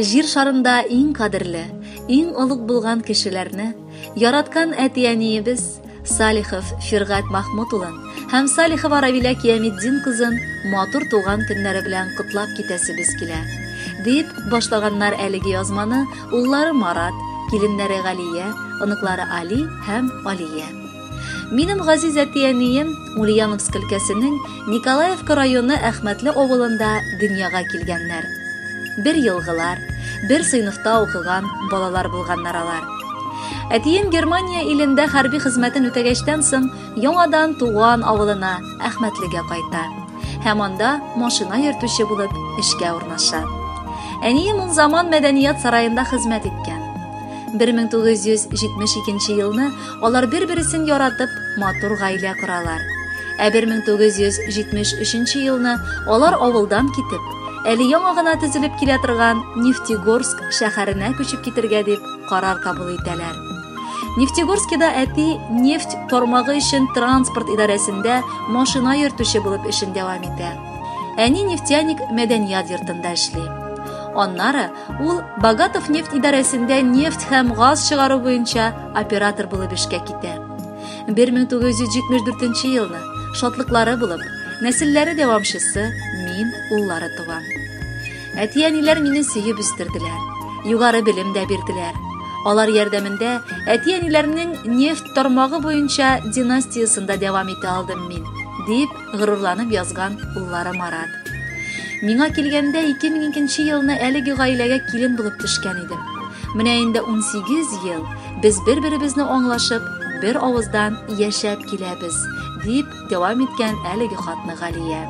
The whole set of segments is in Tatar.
Жир шарында иң кадерле, иң олуг булган кешеләрне яраткан әтиәниебез Салихов Фиргат Махмуд улын һәм Салихова Равиля Кияметдин кызын матур туган көннәре белән котлап китәсебез килә. Дип башлаганнар әлеге язманы уллары Марат, киленнәре Галия, оныклары Али һәм Алия. Минем газиз әтиәнием Ульяновск өлкәсенең Николаевка районы Әхмәтле авылында дөньяга килгәннәр. Бер елгылар, бер сыйныфта укыган балалар булганнар алар. Әтием Германия илендә хәрби хезмәтен үтәгәчтән соң яңадан туган авылына Әхмәтлегә кайта. Һәм анда машина йөртүче булып эшкә урнаша. Әнием ул заман мәдәният сараенда хезмәт иткән. 1972 елны алар бер-берсен яратып матур гаилә коралар. 1973 елны алар авылдан китеп, әле яңа гына төзелеп килә торган Нефтегорск шәһәренә күчеп китергә дип карар кабул итәләр. Нефтегорскида әти нефть тармагы өчен транспорт идарәсендә машина йөртүче булып эшен дәвам итә. Әни нефтяник мәдәният йортында эшли. Аннары ул Богатов нефть идарәсендә нефть һәм газ чыгару буенча оператор булып эшкә китә. 1974 елны шатлыклары булып, нәселләре дәвамчысы мин уллары туган. Әтиәниләр мине сөеп үстерделәр, югары белем дә бирделәр. Алар ярдәмендә әтиәниләрнең нефть тармагы буенча династиясында дәвам итә алдым мин, дип горурланып язган уллары Марат. Миңа килгәндә 2002 елны әлеге гаиләгә килен булып төшкән идем. Менә инде 18 ел без бер-беребезне аңлашып, бер авыздан яшәп киләбез, дип дәвам иткән әлеге хатны Галия.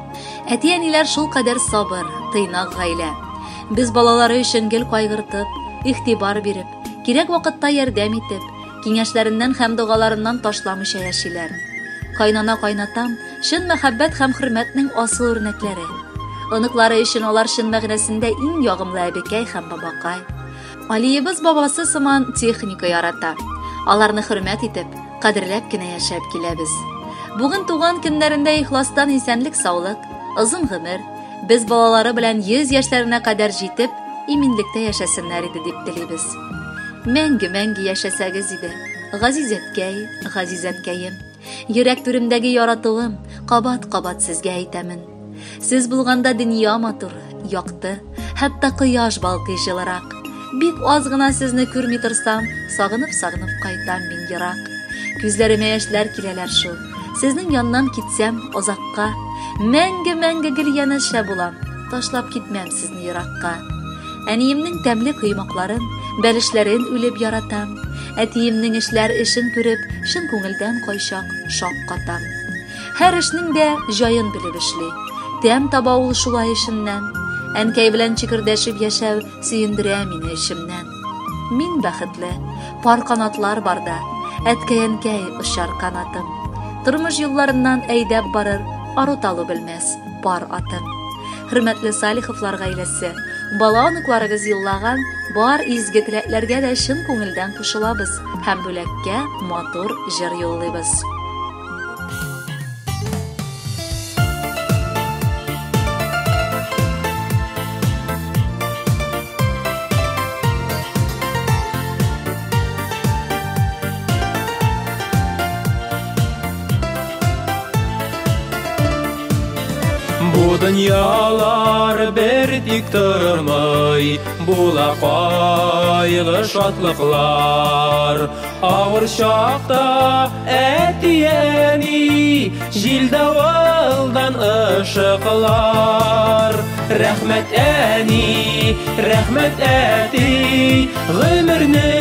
Әтиәниләр шул кадәр сабыр, тыйнак гаилә. Без балалары өчен гел кайгыртып, игътибар биреп, кирәк вакытта ярдәм итеп, киңәшләреннән һәм дугаларыннан ташламыйча яшиләр. Кайнана кайнатам, шын мәхәббәт һәм хөрмәтнең асыл үрнәкләре. Оныклары өчен алар шын мәгънәсендә иң ягымлы әбекәй һәм бабакай. Алиебыз бабасы сыман техника ярата. Аларны хөрмәт итеп, кадерләп кенә яшәп киләбез. Бүген туган көннәрендә ихластан исәнлек, саулык, озын гомер, без балалары белән 100 яшьләренә кадәр җитеп, иминлектә яшәсеннәр иде дип телибез. Мәңге яшәсәгез иде, газизәткәй, газизәткәем. Йөрәк түремдәге яратуым, кабат-кабат сезгә әйтәмен. Сез булганда дөнья матур, якты, хәтта кояш балкый җылырак. Бик аз гына сезне күрми торсам, сагынып кайтам мин ерак. Күзләремә яшьләр киләләр шул. Сезнең яннан китсәм озакка, мәңге гел янәшә булам, ташлап китмәм сезне еракка. Әниемнең тәмле кыймакларын, бәлешләрен үлеп яратам. Әтиемнең эшләр эшен күреп, шын күңелдән кайчак шак катам. Һәр эшнең дә җаен белеп эшли. Тәм таба ул шулай эшеннән. Әнкәй белән чикердәшеп яшәү сөендерә мине эшемнән. Мин бәхетле, пар канатлар барда, әткәй-әнкәй очар канатым. Тормыш юлларыннан әйдәп барыр, арыталу белмәс пар атым. Хөрмәтле Салиховлар гаиләсе, бала оныкларыгыз юллаган бар изге теләкләргә дә чын күңелдән кушылабыз һәм бүләккә матур җыр юллыйбыз. Bu dünyalar bir dik durmay, buла кайгы шатлыклар. Авыр шакта әтиәни, җилдәвылдан ышыклар. Рәхмәт әни, рәхмәт әти, гомерне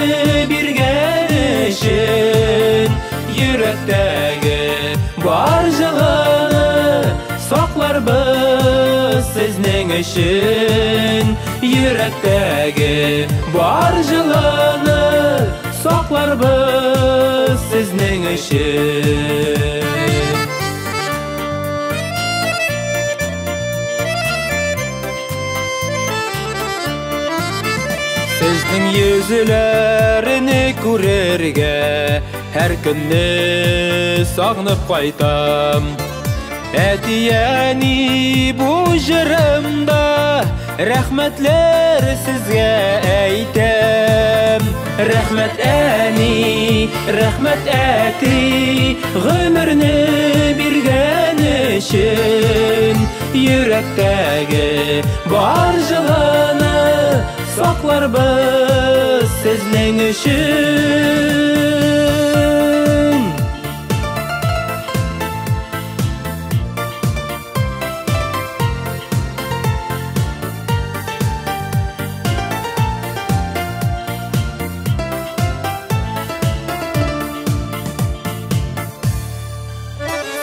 биргән өчен. Йөрәктәге бар җылыны сакларбыз сезнең өчен. Йөрәктәге бар җылыны сакларбыз сезнең өчен. Сезнең йөзләрне күрергә һәр көнне сагынып кайтам. Әтиәни бу җырымда Рәхмәтләр сезгә әйтәм. Рәхмәт әни, рәхмәт әти, гомерне биргән өчен. Йөрәктәге бар җылыны сакларбыз сезнең өчен.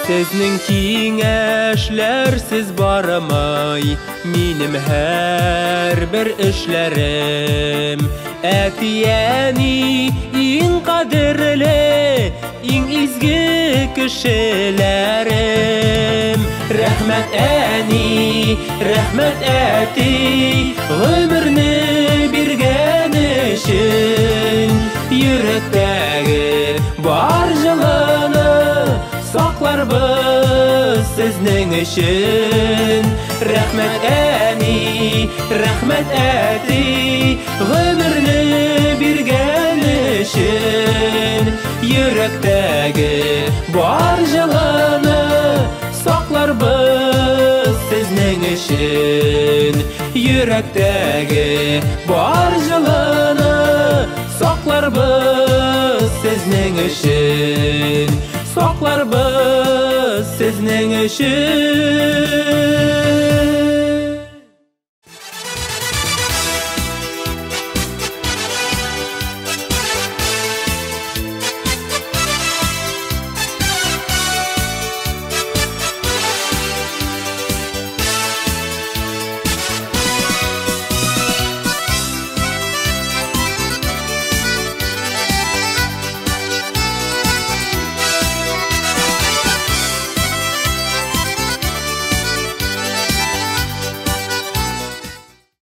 Сезнең киңәшләрсез бармай минем һәрбер эшләрем. Әти-әни иң кадерле, иң изге кешеләрем. Рәхмәт әни, рәхмәт әти, гомерне биргән өчен. Йөрәктәге бар җылыны сакларбыз сезнең өчен. Рәхмәт әни, рәхмәт әти, гомерне биргән өчен. Йөрәктәге бар җылыны сакларбыз сезнең өчен. Йөрәктәге бар җылыны сакларбыз сезнең өчен. Сакларбыз сезнең өчен.